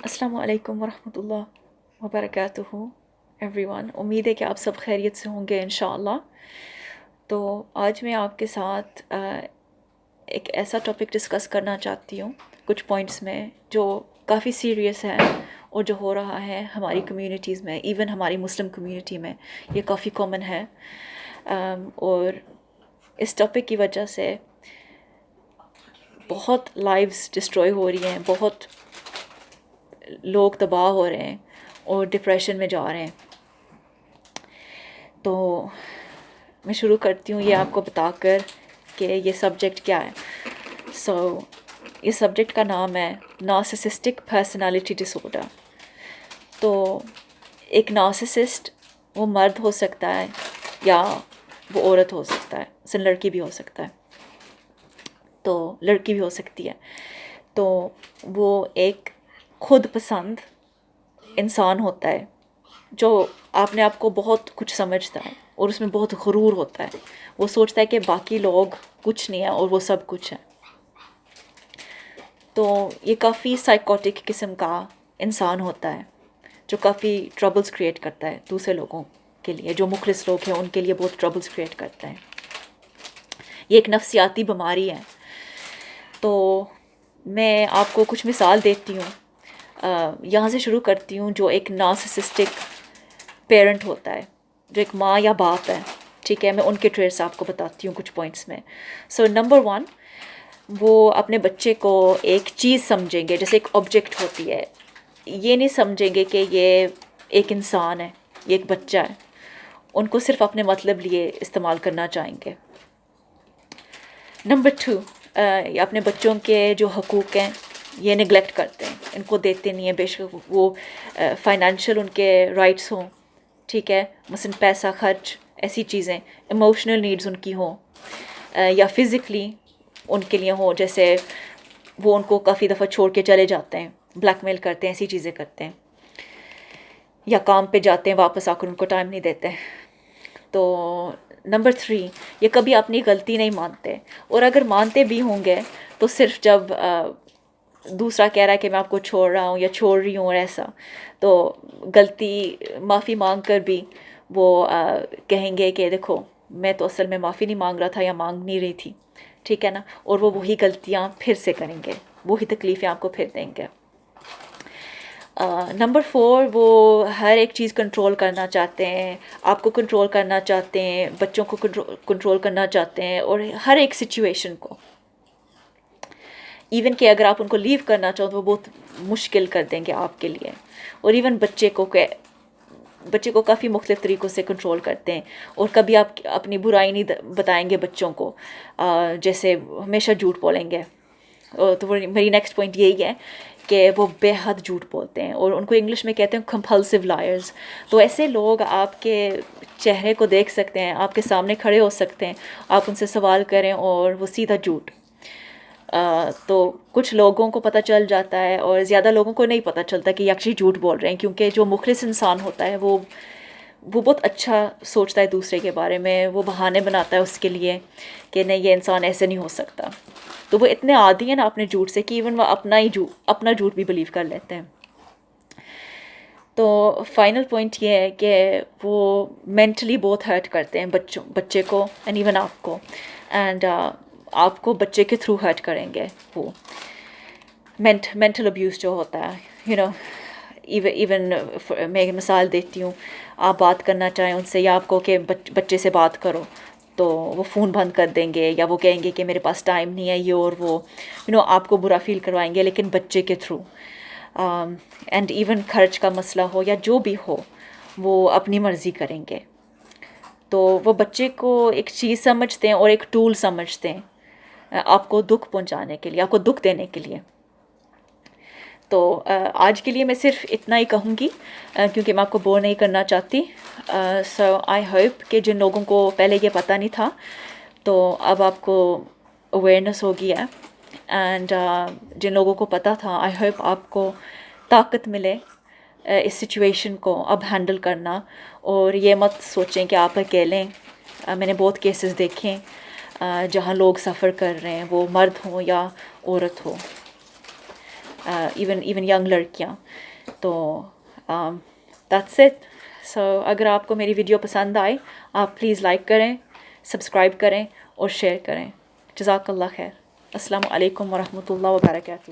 अस्सलामु अलैकुम वरहमतुल्लाह वबरकातुहू एवरीवन। उम्मीद है कि आप सब खैरियत से होंगे इंशाअल्लाह। तो आज मैं आपके साथ एक ऐसा टॉपिक डिस्कस करना चाहती हूँ कुछ पॉइंट्स में जो काफ़ी सीरियस है और जो हो रहा है हमारी कम्युनिटीज़ में, इवन हमारी मुस्लिम कम्युनिटी में ये काफ़ी कॉमन है। और इस टॉपिक की वजह से बहुत लाइव्स डिस्ट्रॉय हो रही हैं, बहुत लोग तबाह हो रहे हैं और डिप्रेशन में जा रहे हैं। तो मैं शुरू करती हूँ ये आपको बताकर कि ये सब्जेक्ट क्या है। ये सब्जेक्ट का नाम है नार्सिसिस्टिक पर्सनालिटी डिसऑर्डर। तो एक नार्सिसिस्ट वो मर्द हो सकता है या वो औरत हो सकता है, लड़की भी हो सकता है, तो लड़की भी हो सकती है। तो वो एक खुद पसंद इंसान होता है जो अपने आप को बहुत कुछ समझता है और उसमें बहुत गुरूर होता है। वो सोचता है कि बाकी लोग कुछ नहीं है और वो सब कुछ है। तो ये काफ़ी साइकोटिक किस्म का इंसान होता है जो काफ़ी ट्रबल्स क्रिएट करता है दूसरे लोगों के लिए। जो मुखलिस लोग हैं उनके लिए बहुत ट्रबल्स क्रिएट करता है। ये एक नफ्सियाती बीमारी है। तो मैं आपको कुछ मिसाल देती हूँ, यहाँ से शुरू करती हूँ। जो एक नार्सिसिस्टिक पेरेंट होता है, जो एक माँ या बाप है, ठीक है, मैं उनके ट्रेट्स आपको बताती हूँ कुछ पॉइंट्स में। नंबर 1, वो अपने बच्चे को एक चीज़ समझेंगे, जैसे एक ऑब्जेक्ट होती है। ये नहीं समझेंगे कि ये एक इंसान है, ये एक बच्चा है। उनको सिर्फ अपने मतलब लिए इस्तेमाल करना चाहेंगे। नंबर 2, ये अपने बच्चों के जो हकूक़ हैं ये निगलेक्ट करते हैं, इनको देते नहीं हैं। बेशक वो फाइनेंशियल उनके राइट्स हों, ठीक है, मसलन पैसा खर्च, ऐसी चीज़ें, इमोशनल नीड्स उनकी हों, या फिज़िकली उनके लिए हो, जैसे वो उनको काफ़ी दफ़ा छोड़ के चले जाते हैं, ब्लैकमेल करते हैं, ऐसी चीज़ें करते हैं, या काम पे जाते हैं वापस आकर उनको टाइम नहीं देते। तो नंबर 3, ये कभी अपनी गलती नहीं मानते, और अगर मानते भी होंगे तो सिर्फ जब दूसरा कह रहा है कि मैं आपको छोड़ रहा हूँ या छोड़ रही हूँ, और ऐसा तो गलती माफ़ी मांग कर भी वो कहेंगे कि देखो मैं तो असल में माफ़ी नहीं मांग रहा था या मांग नहीं रही थी, ठीक है ना। और वो वही गलतियाँ फिर से करेंगे, वही तकलीफ़ें आपको फिर देंगे। नंबर 4, वो हर एक चीज़ कंट्रोल करना चाहते हैं, आपको कंट्रोल करना चाहते हैं, बच्चों को कंट्रोल करना चाहते हैं, और हर एक सिचुएशन को। इवन कि अगर आप उनको लीव करना चाहो तो वो बहुत मुश्किल कर देंगे आपके लिए। और इवन बच्चे को काफ़ी मुख्तलिफ़ तरीक़ों से कंट्रोल करते हैं। और कभी आप अपनी बुराई नहीं बताएंगे बच्चों को, जैसे हमेशा झूठ बोलेंगे। तो मेरी नेक्स्ट पॉइंट यही है कि वो बेहद झूठ बोलते हैं, और उनको इंग्लिश में कहते हैं कंपल्सिव लायर्स। तो ऐसे लोग आपके चेहरे को देख सकते हैं, आपके सामने खड़े हो सकते हैं, आप उनसे सवाल करें और वो सीधा झूठ। तो कुछ लोगों को पता चल जाता है और ज़्यादा लोगों को नहीं पता चलता कि ये एक्चुअली झूठ बोल रहे हैं, क्योंकि जो मुखलिस इंसान होता है वो बहुत अच्छा सोचता है दूसरे के बारे में। वो बहाने बनाता है उसके लिए कि नहीं ये इंसान ऐसे नहीं हो सकता। तो वो इतने आदी हैं ना अपने झूठ से कि इवन वो अपना झूठ भी बिलीव कर लेते हैं। तो फाइनल पॉइंट ये है कि वो मेंटली बहुत हर्ट करते हैं बच्चे को एंड इवन आपको, एंड आपको बच्चे के थ्रू हर्ट करेंगे। वो मेंटल अब्यूज़ जो होता है, इवन मैं एक मिसाल देती हूँ। आप बात करना चाहें उनसे या आपको कि बच्चे से बात करो, तो वो फ़ोन बंद कर देंगे, या वो कहेंगे कि मेरे पास टाइम नहीं है, ये और वो आपको बुरा फील करवाएंगे, लेकिन बच्चे के थ्रू। एंड इवन खर्च का मसला हो या जो भी हो, वो अपनी मर्ज़ी करेंगे। तो वो बच्चे को एक चीज़ समझते हैं और एक टूल समझते हैं आपको दुख पहुंचाने के लिए, आपको दुख देने के लिए। तो आज के लिए मैं सिर्फ इतना ही कहूँगी, क्योंकि मैं आपको बोर नहीं करना चाहती। सो आई होप कि जिन लोगों को पहले ये पता नहीं था, तो अब आपको अवेयरनेस हो गया है। एंड जिन लोगों को पता था, आई होप आपको ताकत मिले इस सिचुएशन को अब हैंडल करना। और ये मत सोचें कि आप अकेले हैं। मैंने बहुत केसेस देखे हैं जहाँ लोग सफ़र कर रहे हैं, वो मर्द हो या औरत हो। ایون ینگ لڑکیاں. تو دیٹس اٹ. سو اگر آپ کو میری ویڈیو پسند آئے آپ پلیز لائک کریں، سبسکرائب کریں اور شیئر کریں. جزاک اللہ خیر. السلام علیکم ورحمۃ اللہ وبرکاتہ.